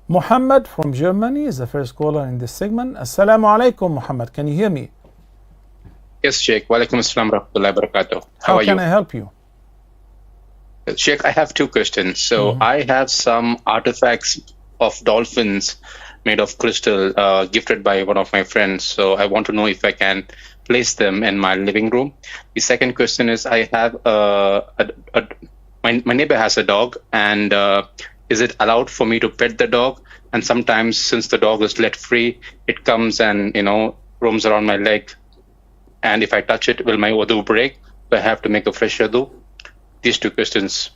Muhammad from Germany is the first caller in this segment. Assalamu alaikum, Muhammad. Can you hear me? Yes, Sheikh. Walaikum assalam warahmatullahi wabarakatuh. How are you? How can I help you? Sheikh, I have two questions. So I have some artifacts of dolphins made of crystal gifted by one of my friends. So I want to know if I can place them in my living room. The second question is I have my neighbor has a dog, and is it allowed for me to pet the dog? And sometimes, since the dog is let free, it comes and roams around my leg. And if I touch it, will my wudu break? Do I have to make a fresh wudu? These two questions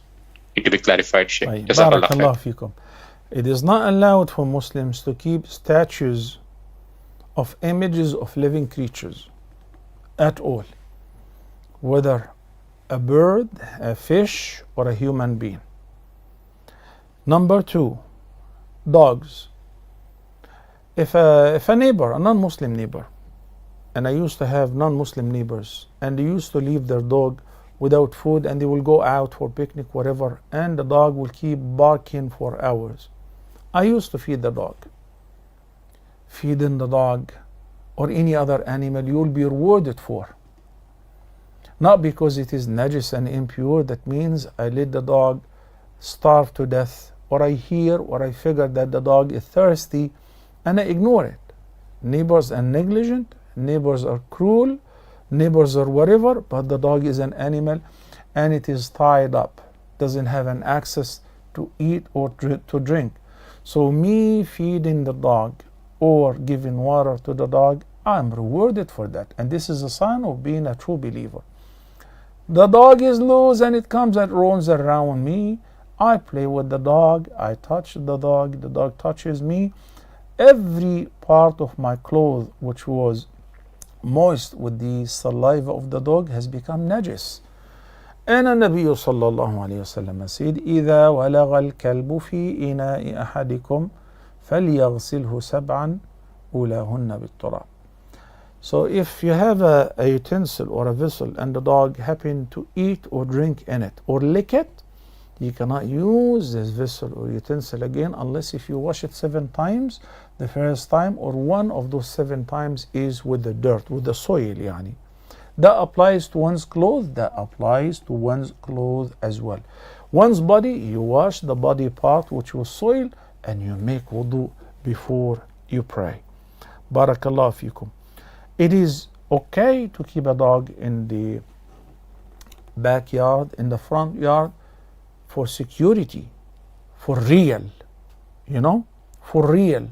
need to be clarified, Sheikh. Barakallah fikum. It is not allowed for Muslims to keep statues of images of living creatures at all, whether a bird, a fish, or a human being. Number two, dogs. If a neighbor, a non-Muslim neighbor, and I used to have non-Muslim neighbors, and they used to leave their dog without food, and they will go out for picnic, whatever, and the dog will keep barking for hours. I used to feed the dog. Feeding the dog or any other animal you will be rewarded for. Not because it is najis and impure, that means I let the dog starve to death, or I hear or I figure that the dog is thirsty and I ignore it. Neighbors are negligent, neighbors are cruel, neighbors are whatever, but the dog is an animal and it is tied up, doesn't have an access to eat or to drink. So me feeding the dog or giving water to the dog, I'm rewarded for that, and this is a sign of being a true believer. The dog is loose and it comes and roams around me. I play with the dog, I touch the dog touches me. Every part of my clothes which was moist with the saliva of the dog has become najis. And the Nabi sallallahu alayhi wasallam said, إِذَا وَلَغَ الْكَلْبُ فِي إِنَاءِ أَحَدِكُمْ فَلْيَغْسِلْهُ سَبْعًا أُولَاهُنَّ بِالتُّرَابِ. So if you have a utensil or a vessel and the dog happen to eat or drink in it or lick it, you cannot use this vessel or utensil again unless if you wash it 7 times. The first time or one of those 7 times is with the dirt, with the soil yani. That applies to one's clothes, that applies to one's clothes as well. One's body, you wash the body part which was soil and you make wudu before you pray. Barakallah fikum. It is okay to keep a dog in the backyard, in the front yard, for security, for real, for real.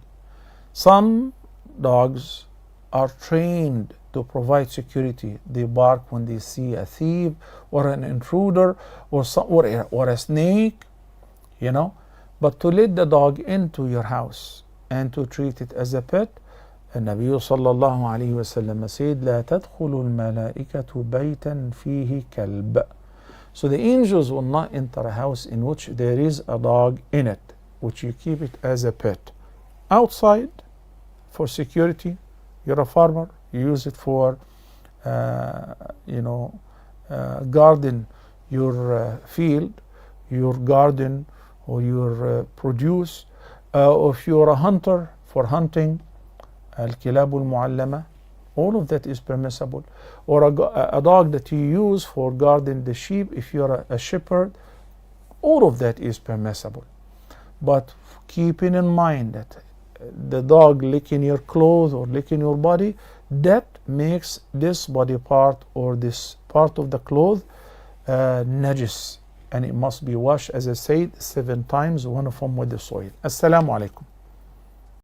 Some dogs are trained to provide security. They bark when they see a thief or an intruder or a snake, But to let the dog into your house and to treat it as a pet, النبي صلى الله عليه وسلم said لا تدخل الملائكة بيتا فيه كلب. So the angels will not enter a house in which there is a dog in it, which you keep it as a pet. Outside, for security, you're a farmer, you use it for, garden your field, your garden or your produce. If you're a hunter, for hunting, al-kilab al-mu'allama, all of that is permissible. Or a dog that you use for guarding the sheep, if you're a shepherd, all of that is permissible. But keeping in mind that the dog licking your clothes or licking your body, that makes this body part or this part of the cloth najis, and it must be washed, as I said, 7 times, one of them with the soil. Assalamu alaikum.